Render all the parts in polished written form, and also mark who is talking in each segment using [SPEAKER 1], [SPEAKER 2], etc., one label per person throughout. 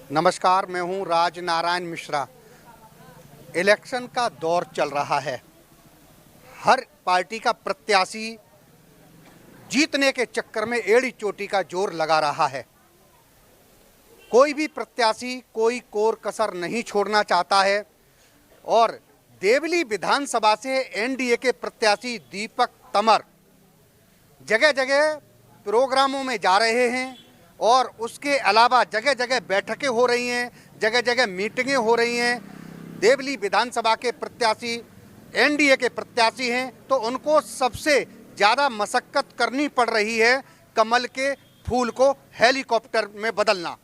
[SPEAKER 1] नमस्कार, मैं हूं राज नारायण मिश्रा। इलेक्शन का दौर चल रहा है। हर पार्टी का प्रत्याशी जीतने के चक्कर में एड़ी चोटी का जोर लगा रहा है। कोई भी प्रत्याशी कोई कोर कसर नहीं छोड़ना चाहता है और देवली विधानसभा से एनडीए के प्रत्याशी दीपक तंवर जगह जगह प्रोग्रामों में जा रहे हैं और उसके अलावा जगह जगह बैठकें हो रही हैं, जगह जगह मीटिंगें हो रही हैं। देवली विधानसभा के प्रत्याशी एनडीए के प्रत्याशी हैं तो उनको सबसे ज़्यादा मशक्क़त करनी पड़ रही है कमल के फूल को हेलीकॉप्टर में बदलना।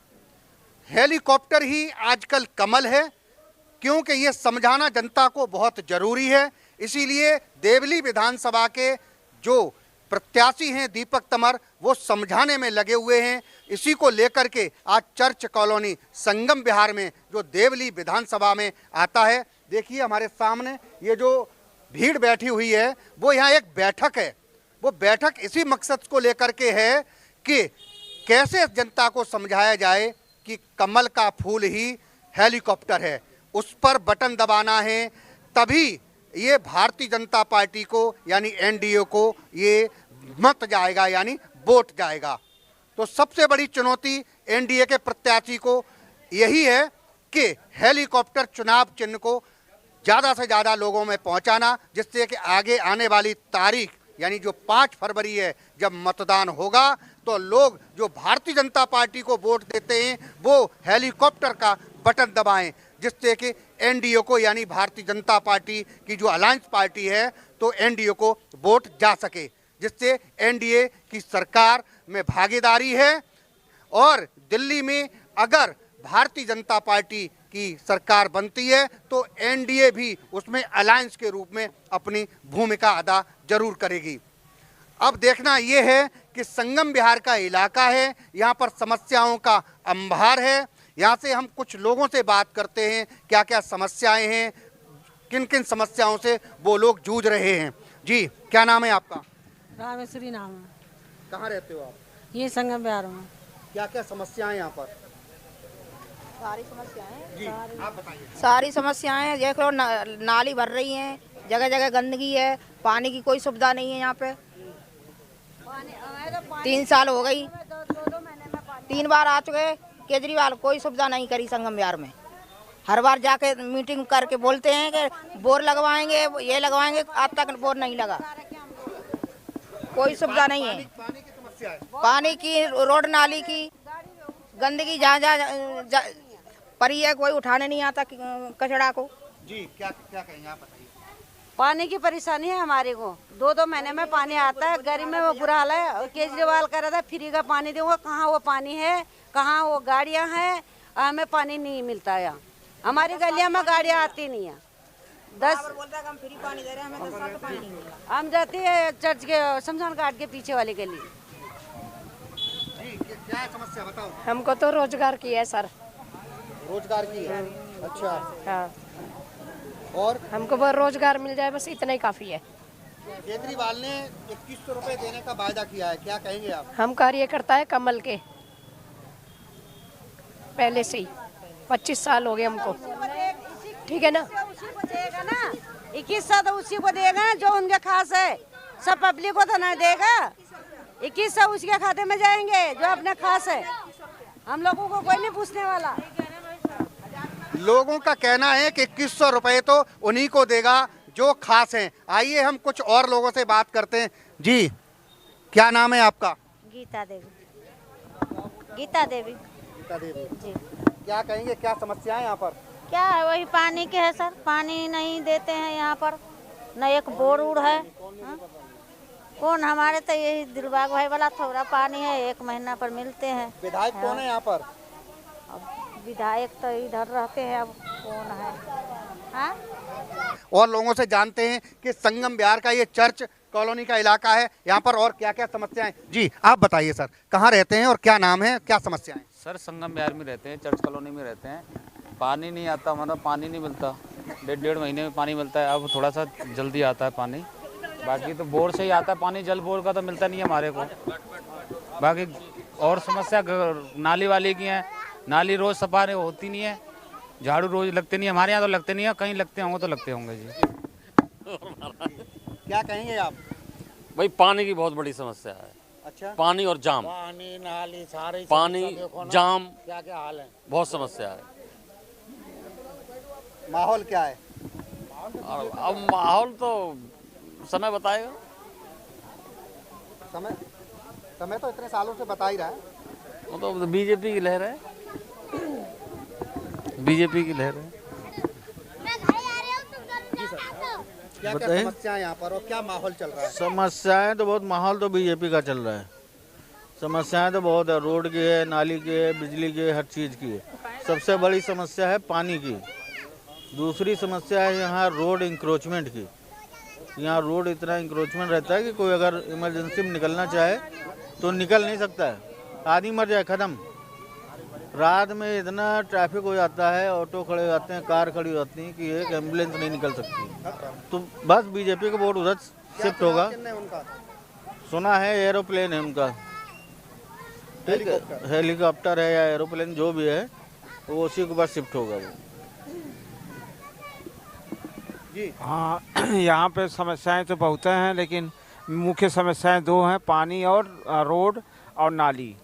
[SPEAKER 1] हेलीकॉप्टर ही आजकल कमल है, क्योंकि ये समझाना जनता को बहुत ज़रूरी है। इसीलिए देवली विधानसभा के जो प्रत्याशी हैं दीपक तंवर, वो समझाने में लगे हुए हैं। इसी को लेकर के आज चर्च कॉलोनी संगम विहार में जो देवली विधानसभा में आता है, देखिए हमारे सामने ये जो भीड़ बैठी हुई है वो यहाँ एक बैठक है। वो बैठक इसी मकसद को लेकर के है कि कैसे जनता को समझाया जाए कि कमल का फूल ही हेलीकॉप्टर है, उस पर बटन दबाना है, तभी ये भारतीय जनता पार्टी को यानी एनडीए को ये मत जाएगा यानी वोट जाएगा। तो सबसे बड़ी चुनौती एनडीए के प्रत्याशी को यही है कि हेलीकॉप्टर चुनाव चिन्ह को ज़्यादा से ज़्यादा लोगों में पहुंचाना, जिससे कि आगे आने वाली तारीख यानी जो 5 फरवरी है जब मतदान होगा तो लोग जो भारतीय जनता पार्टी को वोट देते हैं वो हेलीकॉप्टर का बटन दबाएं, जिससे कि एनडीए को यानी भारतीय जनता पार्टी की जो अलायंस पार्टी है तो एनडीए को वोट जा सके, जिससे एनडीए की सरकार में भागीदारी है। और दिल्ली में अगर भारतीय जनता पार्टी की सरकार बनती है तो एनडीए भी उसमें अलायंस के रूप में अपनी भूमिका अदा जरूर करेगी। अब देखना ये है कि संगम विहार का इलाका है, यहाँ पर समस्याओं का अंबार है। यहाँ से हम कुछ लोगों से बात करते हैं, क्या क्या समस्याएं हैं, किन किन समस्याओं से वो लोग जूझ रहे हैं। जी, क्या नाम है आपका?
[SPEAKER 2] रामेश्वरी नाम है।
[SPEAKER 1] कहाँ रहते हो आप?
[SPEAKER 2] ये संगम विहार में।
[SPEAKER 1] क्या क्या समस्याएं यहाँ पर?
[SPEAKER 3] सारी समस्याएं
[SPEAKER 1] जी, आप बताइए।
[SPEAKER 3] सारी समस्याएं देख लो, नाली भर रही हैं, जगह जगह गंदगी है, पानी की कोई सुविधा नहीं है यहाँ पे। 3 साल हो गई, 3 बार आ चुके केजरीवाल, कोई सुविधा नहीं करी संगम विहार में। हर बार जाके मीटिंग करके बोलते हैं कि बोर लगवाएंगे, ये लगवाएंगे, आज तक बोर नहीं लगा, कोई सुविधा नहीं है।
[SPEAKER 1] पानी की समस्या है,
[SPEAKER 3] पानी की, रोड नाली की, गंदगी जहाँ जहाँ पड़ी है, कोई उठाने नहीं आता कचड़ा को।
[SPEAKER 1] जी, क्या क्या कहेंगे आप बताइए।
[SPEAKER 4] पानी की परेशानी है हमारे को, 2-2 महीने में पानी आता है, गर्मी में वो बुरा हाल है। और केजरीवाल कह रहा था फ्री का पानी दूंगा, कहाँ वो पानी है, कहाँ वो गाड़ियाँ हैं, हमें पानी नहीं मिलता यहाँ। हमारी गलियाँ में गाड़ियाँ आती नहीं है। 10
[SPEAKER 3] हम फ्री पानी दे रहे हैं, हमें 10 साल का पानी नहीं मिला।
[SPEAKER 4] हम जाते हैं चर्च के शमशान घाट के पीछे वाली गली।
[SPEAKER 1] जी, क्या समस्या बताओ।
[SPEAKER 2] हमको तो रोजगार की है सर।
[SPEAKER 1] रोजगार की है? अच्छा,
[SPEAKER 2] हाँ,
[SPEAKER 1] और
[SPEAKER 2] हमको वो रोजगार मिल जाए बस, इतना ही काफी है।
[SPEAKER 1] केजरीवाल ने 2100 रुपए देने का वायदा किया है, क्या कहेंगे आप?
[SPEAKER 2] हम कार्यकर्ता है कमल के, पहले से ही 25 साल हो गए हमको, ठीक है ना।
[SPEAKER 4] उसी को देगा ना, 2100 तो उसी को देगा जो उनके खास है, सब पब्लिक को तो नहीं देगा। 2100 उसके खाते में जाएंगे जो अपने खास है, हम लोगों को कोई नहीं पूछने वाला।
[SPEAKER 1] लोगों का कहना है कि 2100 रुपए तो उन्हीं को देगा जो खास हैं। आइए हम कुछ और लोगों से बात करते हैं। जी, क्या नाम है आपका?
[SPEAKER 5] गीता देवी। गीता देवी
[SPEAKER 1] गीता देवी
[SPEAKER 5] जी।
[SPEAKER 1] क्या कहेंगे, क्या समस्या है यहाँ पर?
[SPEAKER 5] क्या है, वही पानी के है सर, पानी नहीं देते हैं यहाँ पर, न एक बोर उड़ है। हाँ? कौन, हमारे तो यही दिलबाग भाई वाला थोड़ा पानी है, 1 महीना पर मिलते हैं।
[SPEAKER 1] विधायक कौन है यहाँ पर?
[SPEAKER 5] अब विधायक तो इधर रहते हैं, अब कौन है? हाँ,
[SPEAKER 1] और लोगों से जानते हैं कि संगम विहार का ये चर्च कॉलोनी का इलाका है, यहाँ पर और क्या क्या समस्याएं। जी, आप बताइए सर, कहाँ रहते हैं और क्या नाम है, क्या समस्याएं?
[SPEAKER 6] सर संगम विहार में रहते हैं, चर्च कॉलोनी में रहते हैं। पानी नहीं आता, मतलब पानी नहीं मिलता, 1.5 महीने में पानी मिलता है। अब थोड़ा सा जल्दी आता है पानी, बाकी तो बोर से ही आता है पानी, जल बोर का तो मिलता नहीं है हमारे को। बाकी और समस्या नाली वाली की है, नाली रोज़ सफाई होती नहीं है, झाड़ू रोज़ लगते नहीं है, हमारे यहाँ तो लगते नहीं है, कहीं लगते होंगे तो लगते होंगे जी।
[SPEAKER 1] क्या कहेंगे आप?
[SPEAKER 7] भाई पानी की बहुत बड़ी समस्या है।
[SPEAKER 1] अच्छा,
[SPEAKER 7] पानी और जाम,
[SPEAKER 8] पानी नाली सारे
[SPEAKER 7] पानी जाम
[SPEAKER 8] क्या क्या हाल है।
[SPEAKER 7] बहुत समस्या है।
[SPEAKER 1] माहौल क्या है?
[SPEAKER 7] और अब माहौल तो समय बताएगा।
[SPEAKER 1] समय तो इतने सालों से बता ही रहा है।
[SPEAKER 7] वो तो बीजेपी की लहर है, बीजेपी की लहर है।
[SPEAKER 1] क्या क्या समस्या यहाँ पर और क्या माहौल चल रहा है?
[SPEAKER 8] समस्याएं तो बहुत, माहौल तो बीजेपी का चल रहा है। समस्याएं तो बहुत है, रोड की है, नाली की है, बिजली की है, हर चीज़ की है। सबसे बड़ी समस्या है पानी की। दूसरी समस्या है यहाँ रोड इंक्रोचमेंट की। यहाँ रोड इतना इंक्रोचमेंट रहता है कि कोई अगर इमरजेंसी में निकलना चाहे तो निकल नहीं सकता है, आदमी मर जाए, ख़त्म। रात में इतना ट्रैफिक हो जाता है, ऑटो खड़े हो जाते हैं, कार खड़ी हो जाती है कि एक एम्बुलेंस नहीं निकल सकती। तो बस बीजेपी का वोट उधर शिफ्ट होगा। सुना है एरोप्लेन है उनका, ठीक है, हेलीकॉप्टर है या एरोप्लेन जो भी है वो उसी के बाद शिफ्ट होगा वो।
[SPEAKER 9] हाँ, यहाँ पे समस्याएं तो बहुत हैं, लेकिन मुख्य समस्याएं दो हैं, पानी और रोड और नाली।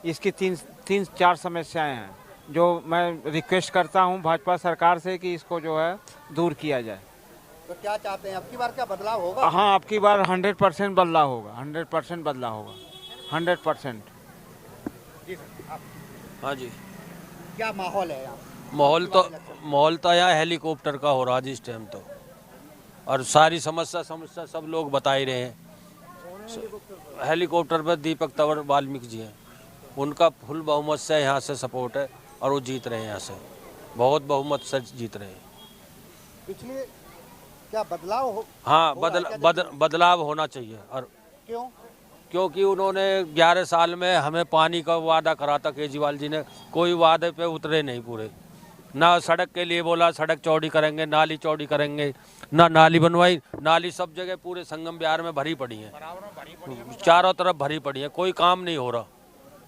[SPEAKER 9] इसकी तीन चार समस्याएं हैं जो मैं रिक्वेस्ट करता हूँ भाजपा सरकार से कि इसको जो है दूर किया जाए।
[SPEAKER 1] तो क्या चाहते हैं, अब की बार क्या बदलाव होगा?
[SPEAKER 9] हाँ, अब की बार 100% बदलाव होगा, 100% बदलाव होगा, 100%।
[SPEAKER 7] हाँ जी,
[SPEAKER 1] क्या माहौल है यहाँ?
[SPEAKER 7] माहौल तो यहाँ हेलीकॉप्टर का हो रहा है इस टाइम तो, और सारी समस्या सब लोग बता ही रहे हैं। हेलीकॉप्टर पर दीपक तंवर वाल्मीकि जी हैं, उनका फुल बहुमत से यहाँ से सपोर्ट है और वो जीत रहे हैं, यहाँ से बहुत बहुमत से जीत रहे हैं।
[SPEAKER 1] पिछले क्या बदलाव हो?
[SPEAKER 7] हाँ, बदलाव होना चाहिए। और
[SPEAKER 1] क्यों?
[SPEAKER 7] क्योंकि उन्होंने 11 साल में हमें पानी का वादा करा था, केजरीवाल जी ने कोई वादे पे उतरे नहीं पूरे। ना सड़क के लिए बोला सड़क चौड़ी करेंगे, नाली चौड़ी करेंगे, ना नाली बनवाई। नाली सब जगह पूरे संगम बिहार में भरी पड़ी है, चारों तरफ भरी पड़ी है, कोई काम नहीं हो रहा।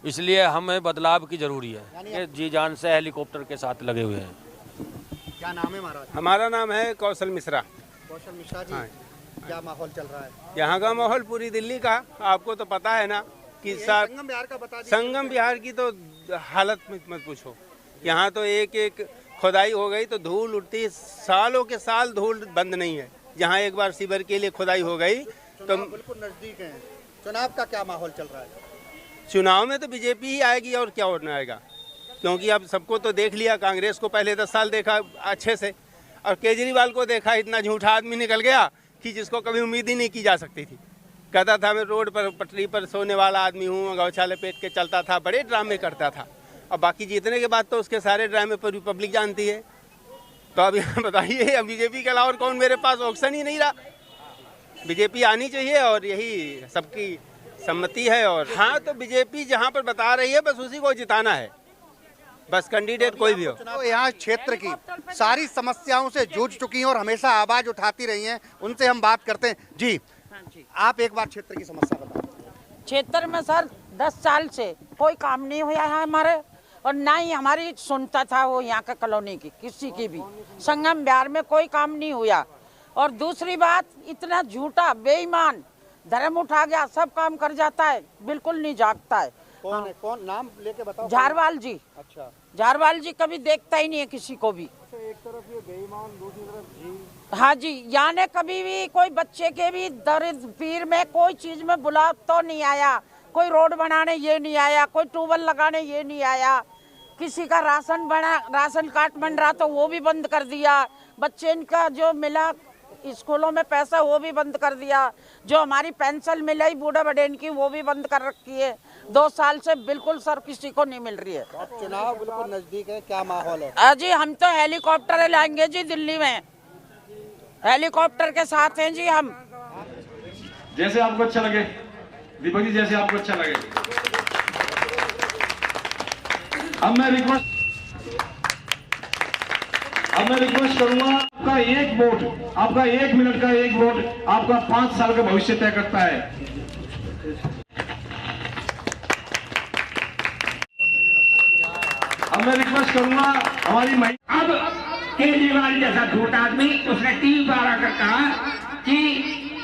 [SPEAKER 7] इसलिए हमें बदलाव की जरूरी है। जी जान से हेलीकॉप्टर के साथ लगे हुए हैं।
[SPEAKER 1] क्या नाम है महाराज?
[SPEAKER 10] हमारा नाम है कौशल मिश्रा।
[SPEAKER 1] कौशल मिश्रा जी, क्या माहौल चल रहा है
[SPEAKER 10] यहाँ का? माहौल पूरी दिल्ली का आपको तो पता है ना कि
[SPEAKER 1] संगम बिहार का बता दीजिए।
[SPEAKER 10] संगम बिहार की तो हालत मत पूछो। यहाँ तो एक खुदाई हो गई तो धूल उठती, सालों के साल धूल बंद नहीं है। जहाँ एक बार सीवर के लिए खुदाई हो गई तो
[SPEAKER 1] बिल्कुल नजदीक है। चुनाव का क्या माहौल चल रहा है?
[SPEAKER 10] चुनाव में तो बीजेपी ही आएगी और क्या होना आएगा, क्योंकि अब सबको तो देख लिया। कांग्रेस को पहले 10 साल देखा अच्छे से, और केजरीवाल को देखा, इतना झूठा आदमी निकल गया कि जिसको कभी उम्मीद ही नहीं की जा सकती थी। कहता था मैं रोड पर पटरी पर सोने वाला आदमी हूँ, गौशाले पेट के चलता था, बड़े ड्रामे करता था। अब बाकी जीतने के बाद तो उसके सारे ड्रामे पर पब्लिक जानती है। तो अब बताइए, अब बीजेपी के अलावा कौन? मेरे पास ऑप्शन ही नहीं रहा। बीजेपी आनी चाहिए और यही सबकी सम्मति है। और हाँ, तो बीजेपी जहाँ पर बता रही है बस उसी को जिताना है, बस कैंडिडेट कोई भी हो।
[SPEAKER 1] तो यहाँ क्षेत्र की सारी समस्याओं से जूझ चुकी हैं और हमेशा आवाज उठाती रही हैं, उनसे हम बात करते हैं। जी, आप एक बार क्षेत्र की समस्या बताओ।
[SPEAKER 11] क्षेत्र में सर 10 साल से कोई काम नहीं हुआ है हमारे, और ना ही हमारी सुनता था वो यहाँ का कॉलोनी की किसी की भी। संगम बिहार में कोई काम नहीं हुआ। और दूसरी बात, इतना झूठा बेईमान धर्म उठा गया, सब काम कर जाता है, बिल्कुल नहीं जागता है।
[SPEAKER 1] कौन है? कौन? नाम लेके बताओ।
[SPEAKER 11] झारवाल जी।
[SPEAKER 1] अच्छा,
[SPEAKER 11] झारवाल जी कभी देखता ही नहीं है किसी को भी।
[SPEAKER 9] एक तरफ ये बेईमान, दूसरी तरफ जी।
[SPEAKER 11] हाँ जी, यानी कभी भी कोई बच्चे के भी दर्द पीर में कोई चीज में बुला तो नहीं आया, कोई रोड बनाने ये नहीं आया, कोई ट्यूबवेल लगाने ये नहीं आया, किसी का राशन कार्ड बन रहा तो वो भी बंद कर दिया, बच्चे इनका जो मिला स्कूलों में पैसा वो भी बंद कर दिया, जो हमारी पेंशन मिलाई बूढ़ा बड़ेन की वो भी बंद कर रखी है। 2 साल से बिल्कुल सर किसी को नहीं मिल रही है।
[SPEAKER 1] तो चुनाव बिल्कुल नजदीक है, क्या माहौल है?
[SPEAKER 11] जी, हम तो हेलीकॉप्टर लाएंगे जी, दिल्ली में हेलीकॉप्टर के साथ हैं जी हम।
[SPEAKER 12] जैसे आपको अच्छा लगे दीपक जी, जैसे आपको अच्छा लगे। अब मैं रिक्वेस्ट करूंगा, आपका एक वोट, आपका 1 मिनट का एक वोट आपका 5 साल का भविष्य तय करता है। मैं रिक्वेस्ट करूंगा हमारी महिला।
[SPEAKER 13] अब केजरीवाल जैसा झूठा आदमी उसने टीवी पर आकर कहा कि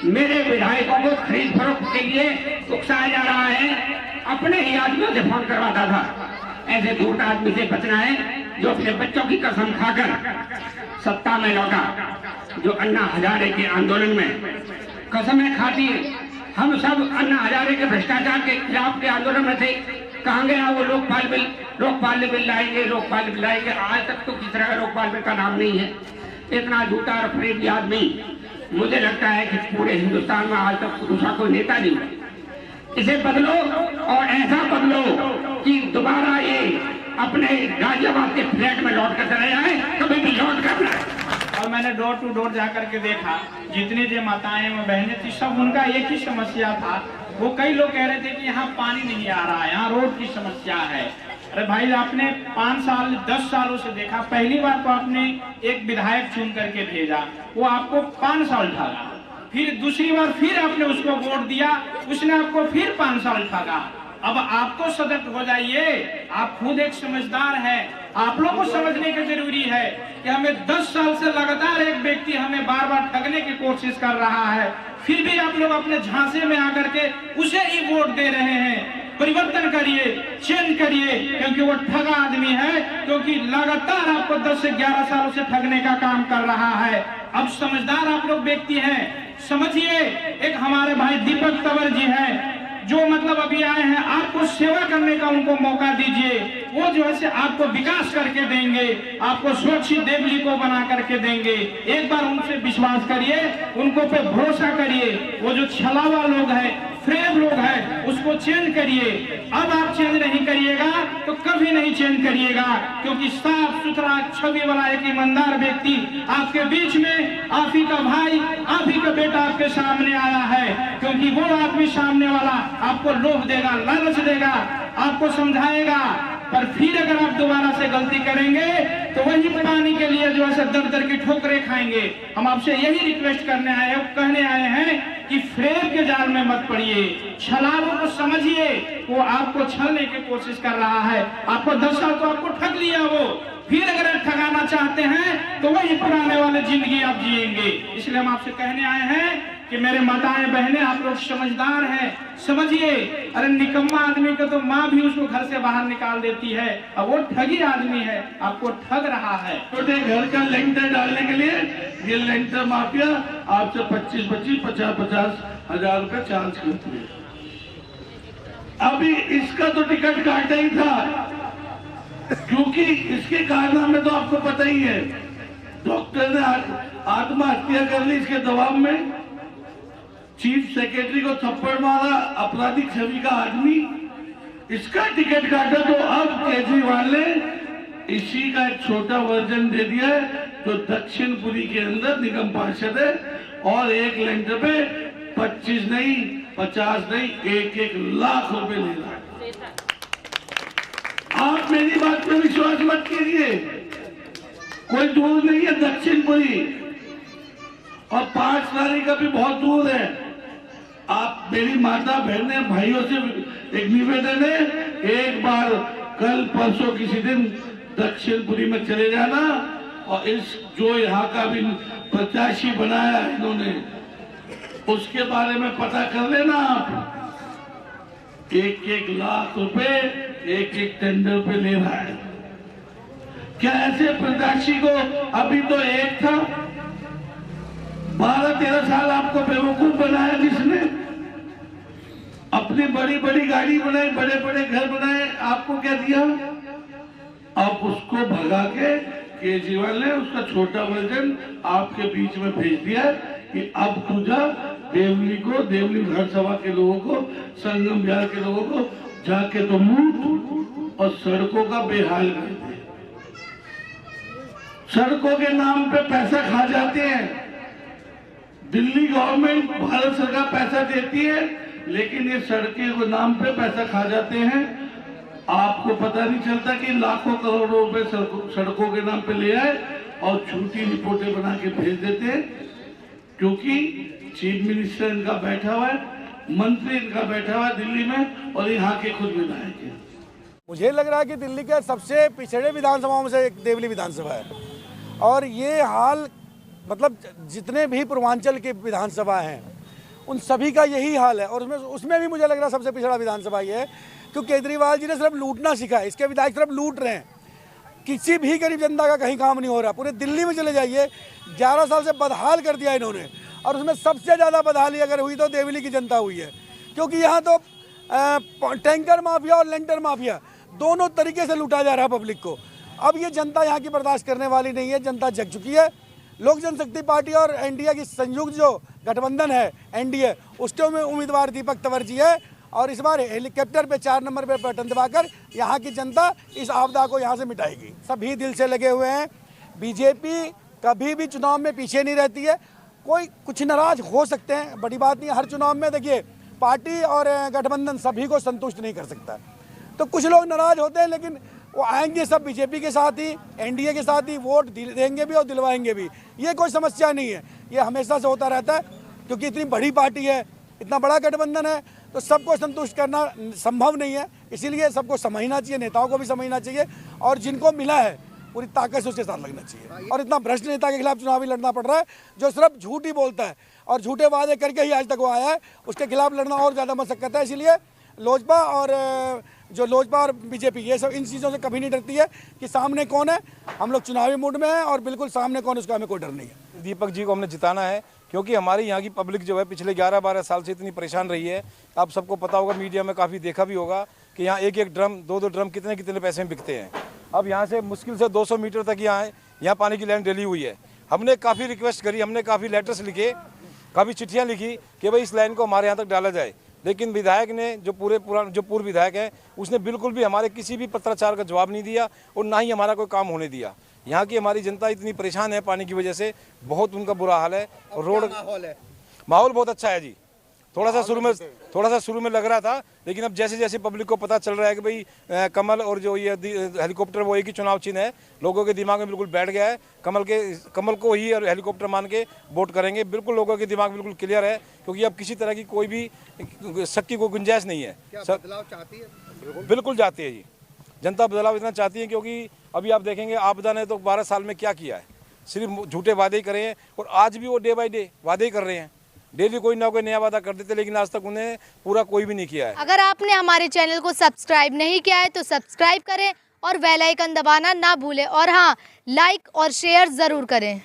[SPEAKER 13] मेरे विधायकों को खरीद फरोख्त के लिए उकसाया जा रहा है, अपने ही आदमियों से फोन करवाता था। ऐसे झूठा आदमी से बचना है जो अपने बच्चों की कसम खाकर सत्ता में लौटा, जो अन्ना हजारे के आंदोलन में कसमें खाती है। हम सब अन्ना हजारे के भ्रष्टाचार के खिलाफ के आंदोलन में थे। कहाँ गया वो लोकपाल बिल लाएंगे, लोकपाल बिल लाएंगे। आज तक तो किस तरह का लोकपाल बिल का नाम नहीं है। इतना झूठा और फरेबी आदमी मुझे लगता है कि पूरे हिंदुस्तान में आज तक दूसरा कोई नेता नहीं है। इसे बदलो और ऐसा बदलो कि दोबारा ये अपने गाजियाबाद के फ्लैट में लौट कर चले जाए, कभी भी लौट कर।
[SPEAKER 14] और मैंने डोर टू डोर जाकर के देखा, जितनी जो माताएं व बहनें थी सब उनका एक ही समस्या था। वो कई लोग कह रहे थे कि यहाँ पानी नहीं आ रहा है, यहाँ रोड की समस्या है। अरे भाई, आपने 5 साल 10 सालों से देखा, पहली बार तो आपने एक विधायक चुन करके भेजा, वो आपको 5 साल ठगा। फिर दूसरी बार फिर आपने उसको वोट दिया, उसने आपको फिर 5 साल ठगा। अब आप तो सतर्क हो जाइए, आप खुद एक समझदार हैं। आप लोगों को समझने की जरूरी है कि हमें 10 साल से लगातार एक व्यक्ति हमें बार बार ठगने की कोशिश कर रहा है, फिर भी आप लोग अपने झांसे में आकर के उसे ही वोट दे रहे हैं। परिवर्तन करिए, चेंज करिए, क्योंकि वो ठगा आदमी है, क्योंकि लगातार आपको 10 से 11 सालों से ठगने का काम कर रहा है। अब समझदार आप लोग व्यक्ति हैं, समझिए। एक हमारे भाई दीपक तंवर जी हैं, जो मतलब अभी आए हैं, आपको सेवा करने का उनको मौका दीजिए। वो जो है आपको विकास करके देंगे, आपको सुरक्षित देवली को बना करके देंगे। एक बार उनसे विश्वास करिए, उनको पे भरोसा करिए। वो जो छलावा लोग हैं, फ्रेब लोग हैं, उसको चेंज करिए। अब आप चेंज नहीं करिएगा तो कभी नहीं चेंज करिएगा, क्योंकि साफ सुथरा छवि वाला एक ईमानदार व्यक्ति आपके बीच में, आप ही का भाई, आप ही का बेटा आपके सामने आया है। क्योंकि वो आदमी सामने वाला आपको लोभ देगा, लालच देगा, आपको समझाएगा, पर फिर अगर आप दोबारा से गलती करेंगे तो वही पानी के लिए जो है दर दर की ठोकरें खाएंगे। हम आपसे यही रिक्वेस्ट करने आए हैं, कहने आए हैं कि फ्रेब के जाल में मत पड़िए, छलावों को समझिए। वो आपको छलने की कोशिश कर रहा है। आपको 10 साल तो आपको ठग लिया वो, फिर अगर ठगाना चाहते हैं तो वही पुराने वाले जिंदगी आप जिएंगे। इसलिए हम आपसे कहने आए हैं कि मेरे माताएं बहनें, आप लोग समझदार हैं, समझिए। अरे निकम्मा आदमी को तो माँ भी उसको घर से बाहर निकाल देती है, अब वो ठगी आदमी है, आपको ठग रहा है।
[SPEAKER 12] छोटे घर का लेंटर डालने के लिए ये लेंटर माफिया आपसे 25-25, 50-50 हजार रुपए चार्ज करती है। अभी इसका तो टिकट काटा ही था, क्योंकि इसके कारनामे तो आपको पता ही है। डॉक्टर ने आत्महत्या कर ली इसके दबाव में, चीफ सेक्रेटरी को थप्पड़ मारा, आपराधिक छवि का आदमी, इसका टिकट काटा। तो अब केजरीवाल ने इसी का एक छोटा वर्जन दे दिया है, जो दक्षिणपुरी के अंदर निगम पार्षद है, और एक लेंटर पे 25 नहीं, 50 नहीं, 1-1 लाख रुपए ले रहा है। आप मेरी बात पे विश्वास मत कीजिए, कोई दूर नहीं है दक्षिणपुरी, और 5 नारी का भी बहुत दूर है। आप मेरी माता बहने भाइयों से एक निवेदन है, एक बार कल परसों किसी दिन दक्षिणपुरी में चले जाना, और इस जो यहाँ का भी प्रत्याशी बनाया इन्होंने, उसके बारे में पता कर लेना आप। 1-1 लाख रुपए 1-1 टेंडर पे ले रहा है। क्या ऐसे प्रत्याशी को, अभी तो एक था, 12-13 साल आपको बेवकूफ बनाया जिसने, अपनी बड़ी बड़ी गाड़ी बनाई, बड़े बड़े घर बनाए, आपको क्या दिया? अब उसको भगा के केजरीवाल ने उसका छोटा वर्जन आपके बीच में भेज दिया कि अब तू जा देवली को, देवली विधानसभा के लोगों को, संगम बिहार के लोगों को जाके तो लूट और सड़कों का बेहाल कर दे। सड़कों के नाम पे पैसा खा जाते हैं। दिल्ली गवर्नमेंट, भारत सरकार पैसा देती है, लेकिन ये सड़के के नाम पे पैसा खा जाते हैं। आपको पता नहीं चलता कि लाखों करोड़ों रुपए सड़कों के नाम पे ले आए और झूठी रिपोर्टें बना के भेज देते हैं, क्योंकि चीफ मिनिस्टर इनका बैठा हुआ है, मंत्री इनका बैठा हुआ है दिल्ली में, और यहाँ के खुद विधायक हैं।
[SPEAKER 15] मुझे लग रहा है कि दिल्ली के सबसे पिछड़े विधानसभाओं में से एक देवली विधानसभा है और ये हाल मतलब जितने भी पूर्वांचल के विधानसभा हैं उन सभी का यही हाल है। और उसमें भी मुझे लग रहा है सबसे पिछड़ा विधानसभा ये है क्योंकि केजरीवाल जी ने सिर्फ लूटना सीखा है। इसके विधायक सिर्फ लूट रहे हैं, किसी भी गरीब जनता का कहीं काम नहीं हो रहा। पूरे दिल्ली में चले जाइए, 11 साल से बदहाल कर दिया इन्होंने और उसमें सबसे ज़्यादा बदहाली अगर हुई तो देवली की जनता हुई है क्योंकि यहाँ तो टैंकर माफिया और लेंटर माफिया दोनों तरीके से लूटा जा रहा है पब्लिक को। अब ये जनता यहाँ की बर्दाश्त करने वाली नहीं है, जनता जग चुकी है। लोक जनशक्ति पार्टी और एनडीए की संयुक्त जो गठबंधन है एनडीए, उसके उम्मीदवार दीपक तंवर जी है और इस बार हेलीकॉप्टर पे 4 नंबर पे बटन दबाकर यहाँ की जनता इस आपदा को यहाँ से मिटाएगी। सभी दिल से लगे हुए हैं। बीजेपी कभी भी चुनाव में पीछे नहीं रहती है। कोई कुछ नाराज हो सकते हैं, बड़ी बात नहीं है। हर चुनाव में देखिए पार्टी और गठबंधन सभी को संतुष्ट नहीं कर सकता, तो कुछ लोग नाराज होते हैं लेकिन वो आएंगे सब बीजेपी के साथ ही, एनडीए के साथ ही, वोट देंगे भी और दिलवाएंगे भी। ये कोई समस्या नहीं है, ये हमेशा से होता रहता है क्योंकि इतनी बड़ी पार्टी है, इतना बड़ा गठबंधन है, तो सबको संतुष्ट करना संभव नहीं है। इसीलिए सबको समझना चाहिए, नेताओं को भी समझना चाहिए और जिनको मिला है पूरी ताकत से उसके साथ लगना चाहिए। और इतना भ्रष्ट नेता के खिलाफ चुनावी लड़ना पड़ रहा है जो सिर्फ झूठ ही बोलता है और झूठे वादे करके ही आज तक वो आया है, उसके खिलाफ लड़ना और ज़्यादा मशक्कत है। इसीलिए लोजपा और बीजेपी ये सब इन चीज़ों से कभी नहीं डरती है कि सामने कौन है। हम लोग चुनावी मूड में हैं और बिल्कुल सामने कौन, उसका हमें कोई डर नहीं है।
[SPEAKER 16] दीपक जी को हमने जिताना है क्योंकि हमारी यहाँ की पब्लिक जो है पिछले 11-12 साल से इतनी परेशान रही है। आप सबको पता होगा, मीडिया में काफ़ी देखा भी होगा कि यहाँ एक ड्रम 2 ड्रम कितने पैसे में बिकते हैं। अब यहाँ से मुश्किल से 200 मीटर तक यहाँ पानी की लाइन डली हुई है। हमने काफ़ी रिक्वेस्ट करी, हमने काफ़ी लेटर्स लिखे, काफ़ी चिट्ठियाँ लिखी कि भाई इस लाइन को हमारे यहाँ तक डाला जाए, लेकिन विधायक ने जो पूर्व विधायक है उसने बिल्कुल भी हमारे किसी भी पत्राचार का जवाब नहीं दिया और ना ही हमारा कोई काम होने दिया। यहाँ की हमारी जनता इतनी परेशान है पानी की वजह से, बहुत उनका बुरा हाल है। और रोड माहौल बहुत अच्छा है जी। थोड़ा सा शुरू में लग रहा था, लेकिन अब जैसे जैसे पब्लिक को पता चल रहा है कि भाई कमल और जो ये हेलीकॉप्टर वो एक ही चुनाव चिन्ह है, लोगों के दिमाग में बिल्कुल बैठ गया है। कमल को ही और हेलीकॉप्टर मान के वोट करेंगे। बिल्कुल लोगों के दिमाग बिल्कुल क्लियर है क्योंकि अब किसी तरह की कोई भी शक की कोई गुंजाइश नहीं है।
[SPEAKER 1] बदलाव चाहती है?
[SPEAKER 16] बिल्कुल चाहती है जी, जनता बदलाव इतना चाहती है क्योंकि अभी आप देखेंगे आपदा ने तो 12 साल में क्या किया है, सिर्फ झूठे वादे ही करे हैं और आज भी वो डे बाय डे वादे ही कर रहे हैं। डेली कोई ना कोई नया वादा कर देते, लेकिन आज तक उन्हें पूरा कोई भी नहीं किया है।
[SPEAKER 17] अगर आपने हमारे चैनल को सब्सक्राइब नहीं किया है तो सब्सक्राइब करें और बेल आइकन दबाना ना भूलें और हाँ, लाइक और शेयर ज़रूर करें।